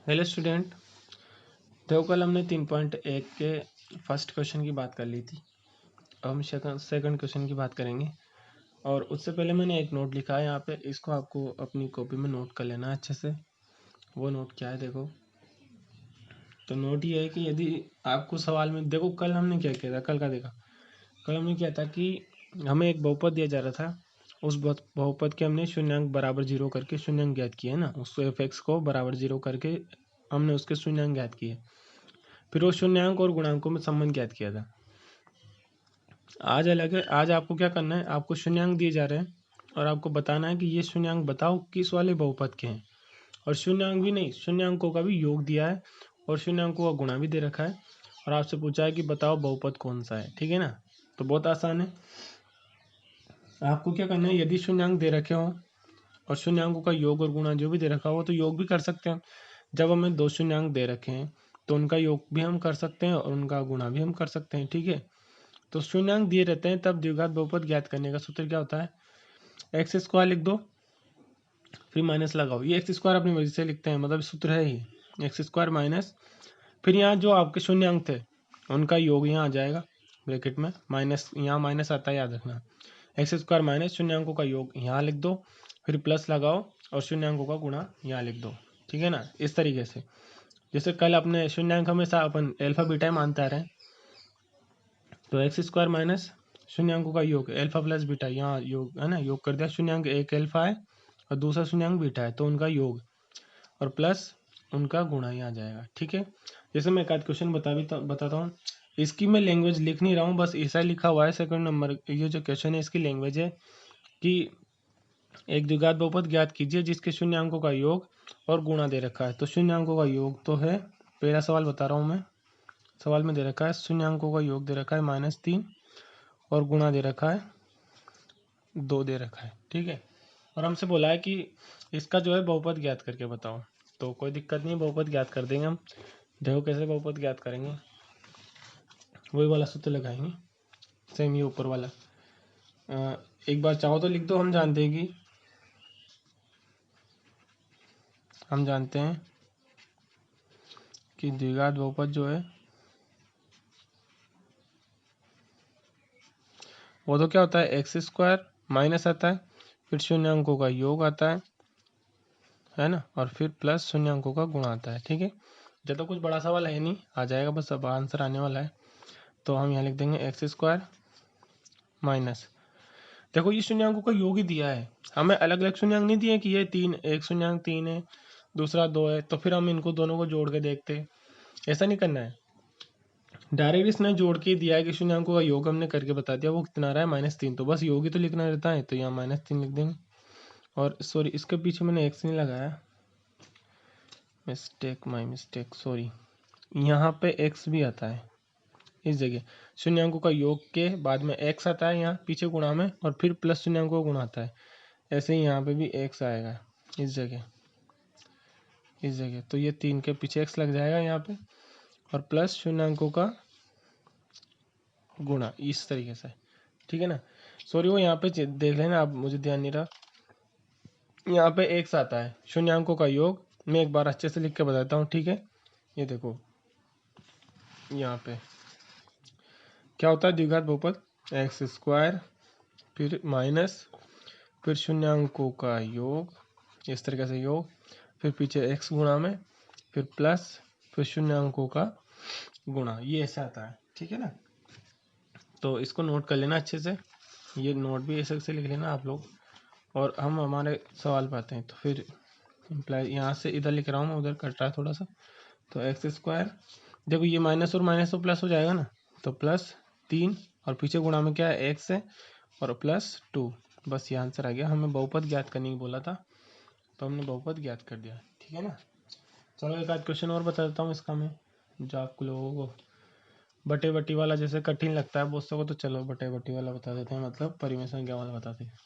Hello student. देखो कल हमने 3.1 के फर्स्ट क्वेश्चन की बात कर ली थी। अब हम सेकंड क्वेश्चन की बात करेंगे। और उससे पहले मैंने एक नोट लिखा है यहाँ पे, इसको आपको अपनी कॉपी में नोट कर लेना है अच्छे से। वो नोट क्या है देखो। तो नोट ये है कि यदि आपको सवाल में देखो, कल हमने क्या किया था, कल का देखा। कल हमने किया था कि हमें एक बहुपद दिया जा रहा था। उस बहुपद के हमने शून्यांक बराबर जीरो करके शून्यांक ज्ञात किए ना, उसको एफ को बराबर जीरो करके हमने उसके शून्यांक ज्ञात किए। फिर वो शून्यांक और गुणांकों में संबंध ज्ञात किया था। आज अलग है। आज आपको क्या करना है, आपको शून्यांक दिए जा रहे हैं और आपको बताना है कि ये शून्यांक बताओ किस वाले बहुपद के हैं। और शून्यांक भी नहीं, शून्यांकों का भी योग दिया है और शून्यांकों का गुणा भी दे रखा है। और आपसे पूछा है कि बताओ बहुपद कौन सा है। ठीक है ना। तो बहुत आसान है। आपको क्या करना है, यदि शून्यांक दे रखे हो और शून्यांकों का योग और गुणा जो भी दे रखा हो तो योग भी कर सकते हैं। जब हमें दो शून्यांक दे रखे हैं तो उनका योग भी हम कर सकते हैं और उनका गुणा भी हम कर सकते हैं। ठीक है। तो शून्यांक दिए रहते हैं तब द्विघात बहुपद ज्ञात करने का सूत्र क्या होता है, एक्स स्क्वायर लिख दो फिर माइनस लगाओ। ये एक्स स्क्वायर अपनी मर्जी से लिखते हैं, मतलब सूत्र है ही एक्स स्क्वायर माइनस, फिर यहाँ जो आपके शून्यांक थे उनका योग यहाँ आ जाएगा ब्रैकेट में, माइनस यहाँ माइनस आता है याद रखना। एक्स स्क्वायर माइनस शून्यांकों का योग यहाँ लिख दो, फिर प्लस लगाओ और शून्यांकों का गुणा यहाँ लिख दो। ठीक है ना। इस तरीके से जैसे कल अपने शून्यांक हमेशा अपन एल्फा बीटा मानते आ रहे हैं, तो एक्स स्क्वायर माइनस शून्यांकों का योग एल्फा प्लस बीटा, यहाँ योग है ना, योग कर दिया। शून्यांक एक एल्फा है और दूसरा शून्यांक बीटा है तो उनका योग और प्लस उनका गुणा यहाँ आ जाएगा। ठीक है। जैसे मैं एक आध क्वेश्चन बताता हूँ। इसकी मैं लैंग्वेज लिख नहीं रहा हूँ, बस ऐसा लिखा हुआ है। सेकंड नंबर ये जो क्वेश्चन है इसकी लैंग्वेज है कि एक द्विघात बहुपद ज्ञात कीजिए जिसके शून्यांकों का योग और गुणा दे रखा है। तो शून्यांकों का योग तो है, पहला सवाल बता रहा हूँ मैं। सवाल में दे रखा है शून्यांकों का योग दे रखा है -3 और गुणा दे रखा है 2 दे रखा है। ठीक है। और हमसे बोला है कि इसका जो है बहुपद ज्ञात करके बताओ। तो कोई दिक्कत नहीं, बहुपद ज्ञात कर देंगे हम। देखो कैसे बहुपद ज्ञात करेंगे, वही वाला सूत्र लगाएंगे, सेम ये ऊपर वाला। एक बार चाहो तो लिख दो। हम जानते हैं कि द्विघात बहुपद जो है वो तो क्या होता है, एक्स स्क्वायर माइनस आता है, फिर शून्यांकों का योग आता है ना, और फिर प्लस शून्यांकों का गुणा आता है। ठीक है। जब तो कुछ बड़ा सवाल है नहीं, आ जाएगा, बस अब आंसर आने वाला है। तो हम यहाँ लिख देंगे एक्स स्क्वायर माइनस, देखो ये शून्यांकों का योग ही दिया है, हमें अलग अलग शून्यांक नहीं दिए कि ये 3, एक शून्यांक 3 है दूसरा 2 है तो फिर हम इनको दोनों को जोड़ के देखते। ऐसा नहीं करना है, डायरेक्ट इसने जोड़ के दिया है कि शून्यांकों का योग हमने करके बता दिया। वो कितना आ रहा है -3, तो बस योग ही तो लिखना रहता है, तो यहाँ -3 लिख देंगे। और सॉरी इसके पीछे मैंने एक्स नहीं लगाया, माई मिस्टेक सॉरी। यहाँ पे एक्स भी आता है इस जगह, शून्यांकों का योग के बाद में एक्स आता है यहाँ पीछे गुणा में, और फिर प्लस शून्यांकों का गुणा आता है। ऐसे ही यहाँ पे भी एक्स आएगा इस जगह, तो ये 3 के पीछे एक्स लग जाएगा यहाँ पे, और प्लस शून्यांकों का गुणा इस तरीके से। ठीक है ना। सॉरी वो यहाँ पे देख लेना, अब मुझे ध्यान नहीं रहा। यहाँ पे एक्स आता है, शून्यांकों का योग, मैं एक बार अच्छे से लिख के बताता हूँ। ठीक है। ये देखो यहाँ पे क्या होता है, द्विघात बहुपद एक्स स्क्वायर फिर माइनस फिर शून्यांकों का योग, इस तरीके से योग, फिर पीछे एक्स गुणा में, फिर प्लस, फिर शून्यांकों का गुणा, ये ऐसा आता है। ठीक है ना। तो इसको नोट कर लेना अच्छे से, ये नोट भी ऐसे लिख लेना आप लोग। और हम हमारे सवाल पे आते हैं। तो फिर इम्प्लाई यहाँ से इधर लिख रहा हूँ मैं, उधर कट रहा है थोड़ा सा। तो एक्स स्क्वायर, देखो ये माइनस और माइनस तो प्लस हो जाएगा ना, तो +3 और पीछे गुणा में क्या है एक्स है और +2, बस ये आंसर आ गया। हमें बहुपद ज्ञात करने की बोला था तो हमने बहुपद ज्ञात कर दिया। ठीक है ना। चलो एक आध क्वेश्चन और बता देता हूँ इसका मैं, जो आप लोगों को बटे बटी वाला जैसे कठिन लगता है बहुत को, तो चलो बटे बटी वाला बता देते हैं, मतलब परिमेय संख्या वाला बताते हैं।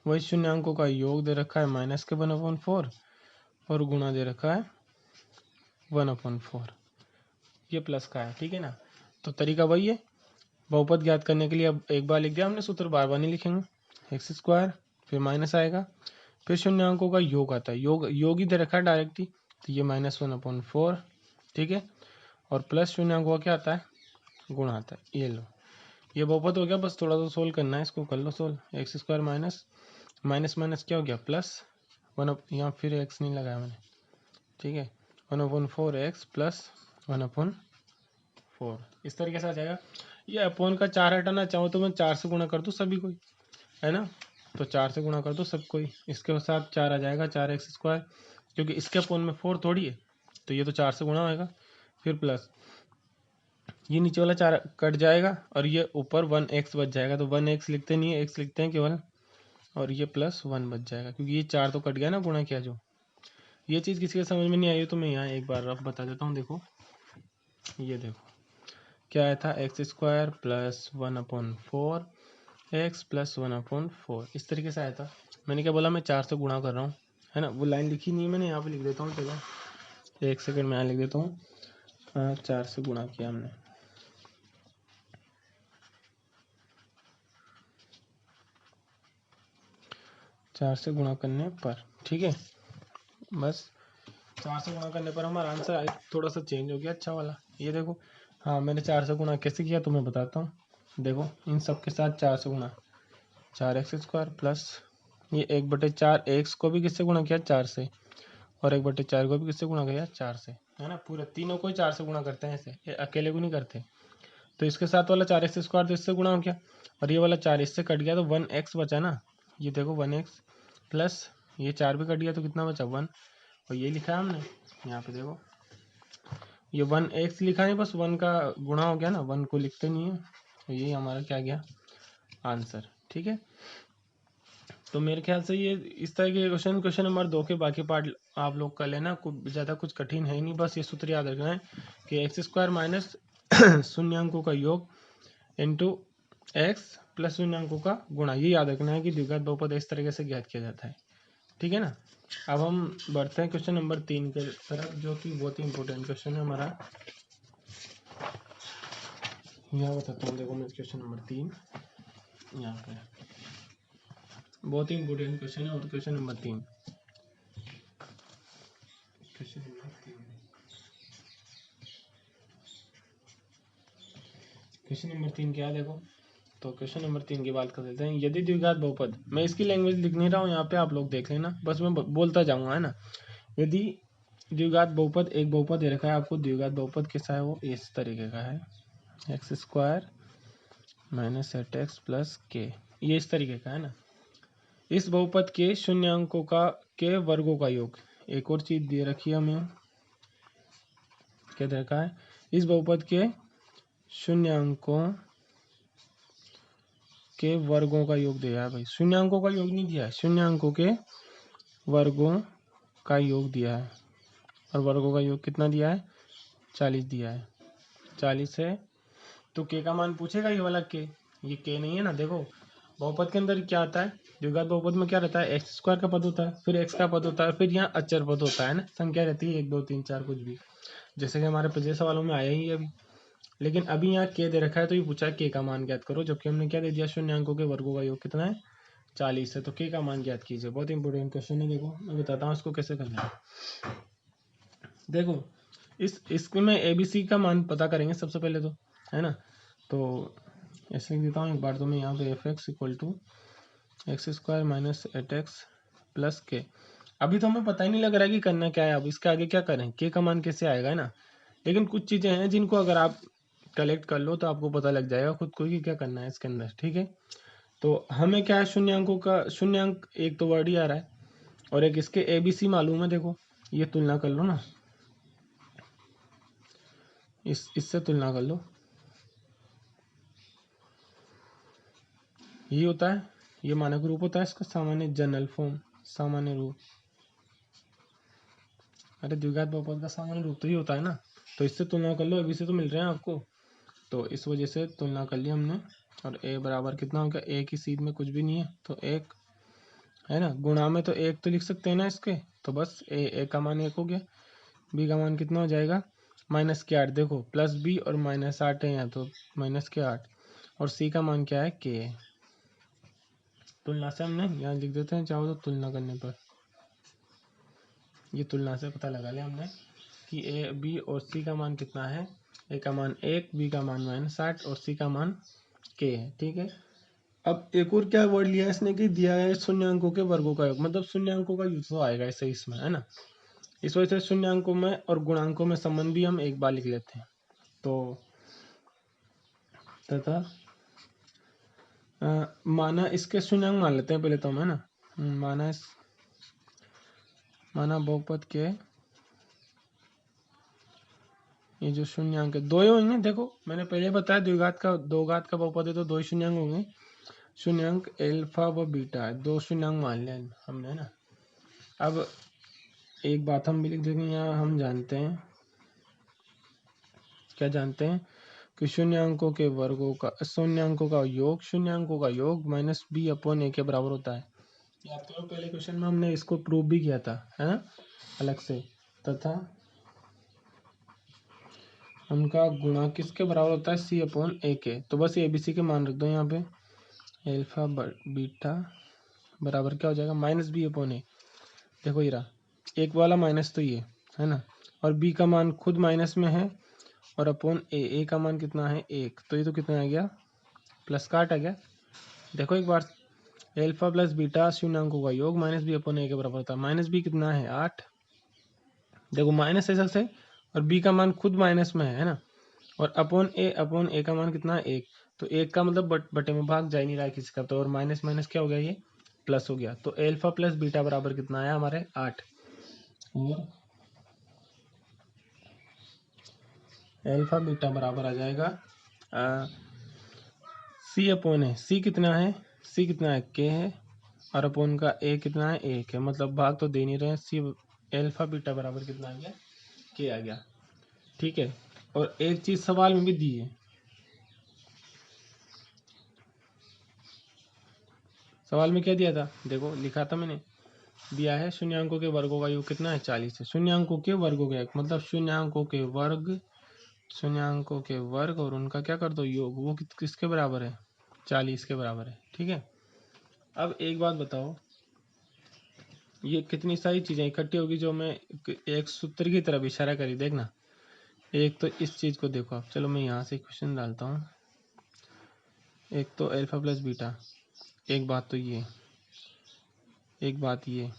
वही शून्यांकों का योग दे रखा है -1/4 और गुणा दे रखा है 1/4, ये प्लस का है। ठीक है ना। तो तरीका वही है बहुपद ज्ञात करने के लिए। अब एक बार लिख दिया हमने सूत्र, बार बार नहीं लिखेंगे। एक्स स्क्वायर फिर माइनस आएगा, फिर शून्यांकों का योग आता है, योग ही दे रखा है डायरेक्ट ही, तो ये -1/4, ठीक है। और प्लस शून्यांकों का क्या आता है, गुण आता है। ये लो, ये बहुपद हो गया, बस थोड़ा सा सोल्व करना है, इसको कर लो solve. X square minus minus क्या हो गया प्लस 1, यहाँ फिर एक्स नहीं लगाया मैंने, ठीक है, 1/4x प्लस 1/4, इस तरीके से आ जाएगा। ये अपॉन का 4 हटाना चाहो तो मैं 4 से गुणा कर दूँ सभी कोई, है ना, तो 4 से गुणा कर दो सब कोई, इसके साथ 4 आ जाएगा, 4x², क्योंकि इसके अपॉन में 4 थोड़ी है, तो ये तो 4 से गुणा होएगा। फिर प्लस ये नीचे वाला 4 कट जाएगा और ये ऊपर 1x बच जाएगा, तो 1x लिखते नहीं है, x लिखते हैं केवल, और ये +1 बच जाएगा, क्योंकि ये 4 तो कट गया ना गुणा किया जो। ये चीज़ किसी के समझ में नहीं आई हो तो मैं यहाँ एक बार रफ बता देता हूँ। देखो, ये देखो क्या आया था, x² प्लस 1/4x प्लस 1/4, इस तरीके से आया था। मैंने क्या बोला, मैं 4 से गुणा कर रहा हूँ, है ना, वो लाइन लिखी नहीं है मैंने, यहाँ पे लिख देता हूँ, चलो 1 सेकंड में यहाँ लिख देता हूँ। 4 से गुणा किया हमने, चार से गुणा करने पर, ठीक है, बस 4 से गुणा करने पर हमारा आंसर थोड़ा सा चेंज हो गया, अच्छा वाला। ये देखो, हाँ मैंने 4 से गुणा कैसे किया तो मैं बताता हूँ। देखो इन सब के साथ 4 से गुणा, 4x² प्लस ये 1/4, एक्स को भी किससे गुणा किया, 4 से, और 1/4 को भी किससे गुणा किया, 4 से, है ना, पूरे तीनों को ही 4 से गुणा करते हैं ऐसे, ये अकेले को नहीं करते। तो इसके साथ वाला 4x² तो इससे गुणा हो गया, और ये वाला 4 इससे कट गया, तो 1x बचा ना, ये देखो 1x प्लस ये 4 भी कट गया, तो कितना बचा 1, और ये लिखा है हमने यहाँ पे, देखो ये 1x लिखा है, बस 1 का गुणा हो गया ना, 1 को लिखते नहीं है, तो यही हमारा क्या गया आंसर, ठीक है। तो मेरे ख्याल से ये इस तरह के क्वेश्चन नंबर 2 के बाकी पार्ट आप लोग कर लेना, ज़्यादा कुछ कठिन है ही नहीं, बस ये सूत्र याद रखना है कि x² माइनस शून्यांकों का योग इंटू x प्लस शून्यांकों का गुणा, ये याद रखना है कि द्विघात बहुपद इस तरीके से ज्ञात किया जाता है, ठीक है ना। अब हम बढ़ते हैं क्वेश्चन नंबर 3 के तरफ, जो कि बहुत ही इंपॉर्टेंट क्वेश्चन है हमारा। यहाँ बताता हूँ, देखो मैं क्वेश्चन नंबर 3 यहाँ पे, बहुत ही इंपॉर्टेंट क्वेश्चन है। और क्वेश्चन नंबर 3 क्वेश्चन नंबर 3 क्या है, देखो तो क्वेश्चन नंबर 3 की बात कर लेते हैं। यदि द्विघात बहुपद, मैं इसकी लैंग्वेज लिख नहीं रहा हूँ यहाँ पे, आप लोग देख लेना, बस मैं बोलता जाऊँगा, है ना। यदि द्विघात बहुपद, एक बहुपद दे रखा है आपको, द्विघात बहुपद कैसा है, वो इस तरीके का है, x² minus 8x plus k, ये इस तरीके का है ना। इस बहुपद के शून्यांकों के वर्गों का योग, एक और चीज दे रखी है हमें, क्या दे रखा है, इस बहुपद के शून्यांकों के वर्गों का योग दिया है भाई, शून्यांकों का योग नहीं दिया है, शून्यांकों के वर्गों का योग दिया है, और वर्गों का योग कितना दिया है, 40 दिया है, 40 है। तो k का मान पूछेगा ये वाला k, ये k नहीं है ना। देखो बहुपद के अंदर क्या आता है, द्विघात बहुपद में क्या रहता है, x² का पद होता है, फिर x का पद होता है, फिर यहाँ अचर पद होता है ना, संख्या रहती है 1 2 3 4 कुछ भी, जैसे कि हमारे पिछले सवालों में आया ही अभी। लेकिन अभी यहाँ k दे रखा है, तो ये पूछा है k का मान ज्ञात करो, जबकि हमने क्या दे दिया, शून्यांकों के वर्गों का योग कितना है, 40 है, तो k का मान ज्ञात कीजिए। बहुत इंपॉर्टेंट क्वेश्चन है, देखो मैं बताता हूँ इसको कैसे करना है। देखो इसमें में ABC का मान पता करेंगे सबसे पहले तो, है ना, तो ऐसे लिख देता हूँ एक बार, तो मैं यहाँ पे fx = x² minus 8x plus k। अभी तो हमें पता ही नहीं लग रहा है कि करना क्या है, अब इसके आगे क्या करें, k का मान कैसे आएगा, है ना। लेकिन कुछ चीज़ें हैं जिनको अगर आप कलेक्ट कर लो तो आपको पता लग जाएगा खुद को कि क्या करना है इसके अंदर, ठीक है। तो हमें क्या है, शून्यांकों का शून्यांक एक तो वर्ड ही आ रहा है, और एक इसके ABC मालूम है। देखो ये तुलना कर लो ना, इससे तुलना कर लो, ये होता है, ये मानक रूप होता है इसका, सामान्य जनरल फॉर्म, सामान्य रूप, अरे द्विघात बहुपद का सामान्य रूप तो ही होता है ना। तो इससे तुलना कर लो, अभी से तो मिल रहे हैं आपको, तो इस वजह से तुलना कर लिया हमने। और a बराबर कितना होगा, a की सीध में कुछ भी नहीं है तो 1, है ना, गुणा में तो 1 तो लिख सकते हैं ना इसके, तो बस a का मान 1 हो गया, b का मान कितना हो जाएगा, -8, देखो प्लस b और -8 है यहाँ, तो -8, और c का मान क्या है, k है, तुलना से हमने यहाँ लिख देते हैं, चाहो तो तुलना करने पर ये तुलना से पता लगा लिया हमने कि ए बी और सी का मान कितना है। ए का मान 1, बी का मान -8 और सी का मान k है। ठीक है, अब एक और क्या वर्ड लिया इसने कि दिया है शून्यांकों के वर्गों का योग, मतलब शून्यांकों का योग तो आएगा ऐसे इसमें, है ना। इस वजह से शून्यांकों में और गुणांकों में संबंध भी हम एक बार लिख लेते हैं। तो तथा माना इसके शून्यांक मान लेते हैं पहले तो हम, है ना। माना बहुपद के ये जो शून्यांक है दो ही होंगे। देखो मैंने पहले बताया द्विघात का, दो घात का बहुपद है तो दो ही शून्यांक होंगे। शून्यांक अल्फा व बीटा है, दो शून्यांक मान लिया हमने, है ना। अब एक बात हम भी लिख देंगे यहाँ, हम जानते हैं, क्या जानते हैं कि शून्यांकों के वर्गों का शून्यांकों का योग माइनस बी अपॉन ए के बराबर होता है। याद करो पहले क्वेश्चन में हमने इसको प्रूव भी किया था, है ना, अलग से। तथा उनका गुणा किसके बराबर होता है, सी अपॉन ए के। तो बस ए बी सी के मान रख दो यहाँ पे, अल्फा बीटा बराबर क्या हो जाएगा, माइनस बी अपॉन ए। देखो ये रहा एक वाला माइनस तो ये है ना, और बी का मान खुद माइनस में है और अपॉन ए का मान कितना है 1, तो ये तो कितना आ गया, प्लस का 8 आ गया। देखो एक बार, अल्फा प्लस बीटा शून्यांकों का योग माइनस बी अपॉन ए के बराबर होता है। माइनस बी कितना है 8, देखो माइनस है सबसे, और बी का मान खुद माइनस में है ना, और अपॉन ए का मान कितना है 1, तो 1 का मतलब बटे में भाग जा ही नहीं रहा है किसी का, तो और माइनस माइनस क्या हो गया, ये प्लस हो गया। तो अल्फा प्लस बीटा बराबर कितना आया हमारे 8, और अल्फा बीटा बराबर आ जाएगा सी अपॉन है, सी कितना है के है, और अपॉन का ए कितना है 1 है, मतलब भाग तो दे नहीं रहे हैं। सी अल्फा बीटा बराबर कितना आ गया, के आ गया। ठीक है, और एक चीज सवाल में भी दी है, सवाल में क्या दिया था, देखो लिखा था मैंने, दिया है शून्यांकों के वर्गों का योग कितना है 40 है। शून्यांकों के वर्गों का मतलब शून्यांकों के वर्ग और उनका क्या कर दो योग, वो किसके बराबर है, 40 के बराबर है। ठीक है, अब एक बात बताओ, ये कितनी सारी चीजें इकट्ठी होगी जो मैं एक सूत्र की तरफ इशारा करी, देखना। एक तो इस चीज को देखो आप, चलो मैं यहाँ से क्वेश्चन डालता हूँ। एक तो अल्फा प्लस बीटा, एक बात तो ये, एक बात ये,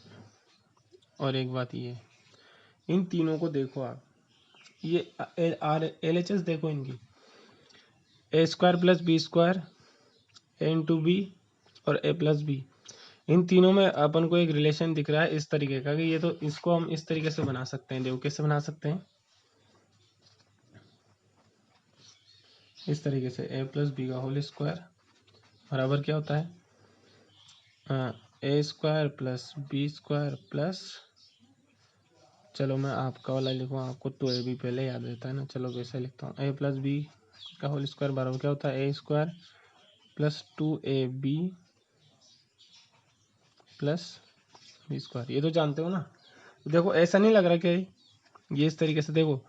और एक बात ये, इन तीनों को देखो आप। ये LHS देखो इनकी, A square plus B square n/b और a प्लस बी, इन तीनों में अपन को एक रिलेशन दिख रहा है इस तरीके का कि ये तो इसको हम इस तरीके से बना सकते हैं। देखो कैसे बना सकते हैं, इस तरीके से a प्लस बी का होल स्क्वायर बराबर क्या होता है, A square plus B square plus, चलो मैं आपका वाला लिखूँ, आपको 2ab पहले याद रहता है ना, चलो वैसे लिखता हूँ। a प्लस बी का होल स्क्वायर बराबर क्या होता है, A square plus 2ab plus B square, ये तो जानते हो ना। देखो ऐसा नहीं लग रहा कि ये इस तरीके से, देखो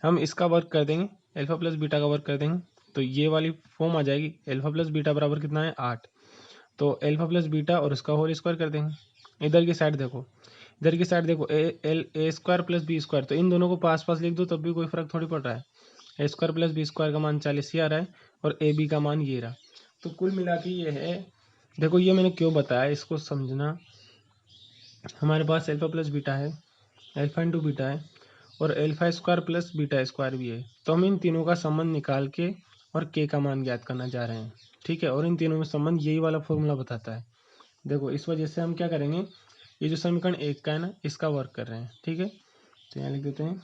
हम इसका वर्क कर देंगे, अल्फा प्लस बीटा का वर्क कर देंगे तो ये वाली फॉर्म आ जाएगी। अल्फा प्लस बीटा बराबर कितना है 8, तो अल्फा प्लस बीटा और उसका होल स्क्वायर कर देंगे। इधर की साइड देखो, इधर की साइड देखो, ए स्क्वायर प्लस बी स्क्वायर, तो इन दोनों को पास पास लिख दो तब भी कोई फर्क थोड़ी पड़ रहा है। A square plus B square का मान 40 ही आ रहा है, और ए बी का मान ये रहा। तो कुल मिला के ये है, देखो ये मैंने क्यों बताया इसको समझना। हमारे पास अल्फा प्लस बीटा है, अल्फा इंटू बीटा है, और alpha square plus beta square भी है। तो हम इन तीनों का संबंध निकाल के और के का मान ज्ञात करना चाह रहे हैं। ठीक है, और इन तीनों में संबंध यही वाला फॉर्मूला बताता है। देखो इस वजह से हम क्या करेंगे, ये जो समीकरण 1 का है ना, इसका वर्क कर रहे हैं। ठीक है, तो यहाँ लिख देते हैं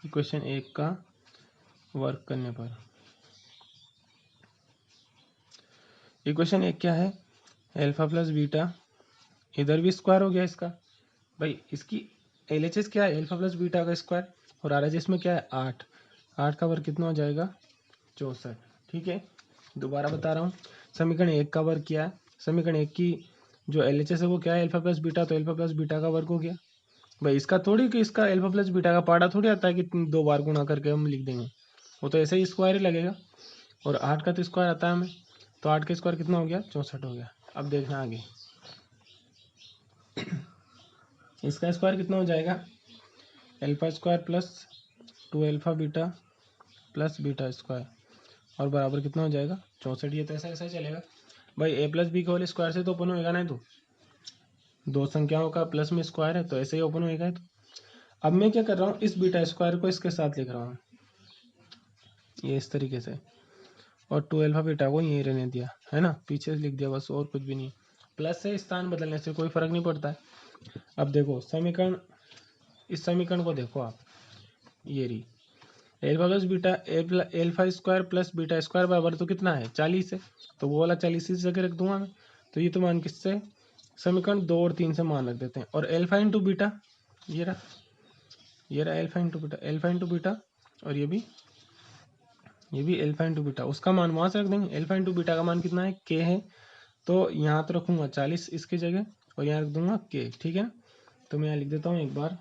इक्वेशन 1 का वर्क करने पर। इक्वेशन 1 क्या है, अल्फा प्लस बीटा, इधर भी स्क्वायर हो गया इसका, भाई इसकी LHS क्या है, अल्फा प्लस बीटा का स्क्वायर, और RHS में क्या है 8, 8 का वर्ग कितना हो जाएगा 64। ठीक है, दोबारा बता रहा हूँ, समीकरण 1 का वर्ग किया है, समीकरण 1 की जो LHS है वो क्या है अल्फा प्लस बीटा, तो अल्फा प्लस बीटा का वर्ग हो गया। भाई इसका थोड़ी कि इसका अल्फा प्लस बीटा का पार्ट थोड़ी आता है कि 2 बार गुणा करके हम लिख देंगे, वो तो ऐसे ही स्क्वायर ही लगेगा। और 8 का तो स्क्वायर आता है हमें, तो 8 का स्क्वायर कितना हो गया 64 हो गया। अब देखना आगे, इसका स्क्वायर कितना हो जाएगा, alpha square plus 2 alpha beta plus beta square और बराबर कितना हो जाएगा 64। ये तो ऐसा ऐसा चलेगा भाई, ए प्लस बी का होल स्क्वायर से तो ओपन होएगा ना, तो दो संख्याओं का प्लस में स्क्वायर है तो ऐसे ही ओपन होएगा। तो अब मैं क्या कर रहा हूँ, इस बीटा स्क्वायर को इसके साथ लिख रहा हूँ ये इस तरीके से, और 2 अल्फा बीटा को यहीं रहने दिया है ना, पीछे से लिख दिया बस, और कुछ भी नहीं। प्लस से स्थान बदलने से कोई फर्क नहीं पड़ता है। अब देखो समीकरण, इस समीकरण को देखो आप, ये रही alpha plus beta, alpha square plus beta square बराबर तो कितना है 40 है, तो वो वाला 40 इस जगह रख दूंगा मैं। तो ये तो मान किससे, समीकरण 2 और 3 से मान रख देते हैं। और एल्फा इंटू बीटा, ये रहा alpha into beta, alpha into beta, और ये भी एल्फा इंटू बीटा, उसका मान वहां से रख देंगे। एल्फा इंटू बीटा का मान कितना है, के है, तो यहाँ तो रखूंगा 40 इसकी जगह, और यहाँ रख दूंगा के, ठीक है। तो मैं यहाँ लिख देता हूँ एक बार,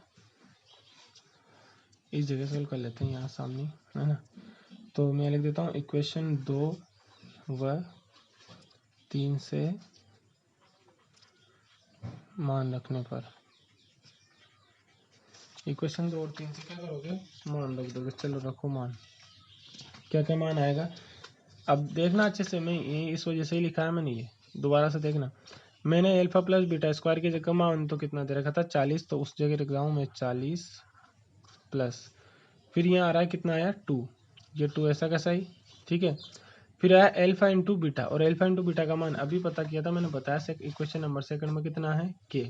इस जगह सोल्व कर लेते हैं यहाँ सामने, है ना। तो मैं लिख देता हूँ इक्वेशन 2 व 3 से मान रखने पर, इक्वेशन 2 और 3 से क्या करोगे, मान रख दोगे। चलो रखो मान, क्या क्या मान आएगा अब देखना अच्छे से, मैं ये इस वजह से ही लिखा है मैंने, ये दोबारा से देखना। मैंने अल्फा प्लस बीटा स्क्वायर की जगह मान तो कितना दे रखा था 40, तो उस जगह रख रहा हूँ मैं 40 प्लस, फिर यहाँ आ रहा है कितना आया 2, ये 2 ऐसा कैसा ही, ठीक है। फिर आया एल्फा इंटू बीटा, और एल्फा इंटू बीटा का मान अभी पता किया था मैंने, बताया इक्वेशन नंबर सेकंड में कितना है के।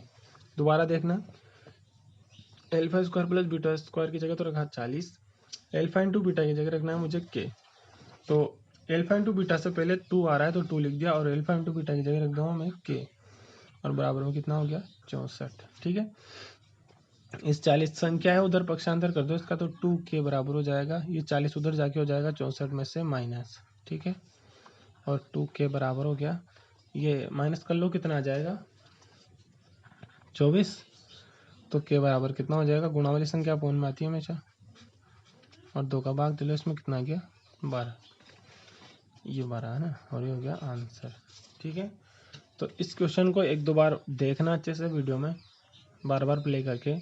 दोबारा देखना, alpha square plus beta square की जगह तो रखा 40, एल्फा इंटू बीटा की जगह रखना है मुझे के। तो एल्फा इंटू बीटा से पहले 2 आ रहा है तो 2 लिख दिया, और एल्फा इंटू बीटा की जगह रख दूंगा मैं के, और बराबर में कितना हो गया 64, ठीक है। इस 40 संख्या है उधर पक्षांतर कर दो इसका, तो 2 के बराबर हो जाएगा, ये 40 उधर जाके हो जाएगा 64 में से माइनस, ठीक है। और 2 के बराबर हो गया, ये माइनस कर लो कितना आ जाएगा 24, तो के बराबर कितना हो जाएगा, गुणा वाली संख्या पूर्ण में आती है हमेशा, और 2 का भाग दिलो, इसमें कितना आ गया 12, ये 12 है ना, और ये हो गया आंसर, ठीक है। तो इस क्वेश्चन को एक दो बार देखना अच्छे से वीडियो में, बार बार प्ले करके,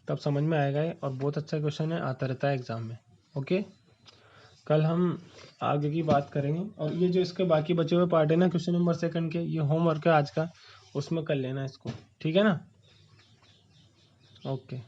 तब समझ में आएगा ये, और बहुत अच्छा क्वेश्चन है, आता रहता है एग्जाम में। ओके, कल हम आगे की बात करेंगे, और ये जो इसके बाकी बचे हुए पार्ट है ना क्वेश्चन नंबर सेकंड के, ये होमवर्क है आज का, उसमें कर लेना इसको, ठीक है ना। ओके।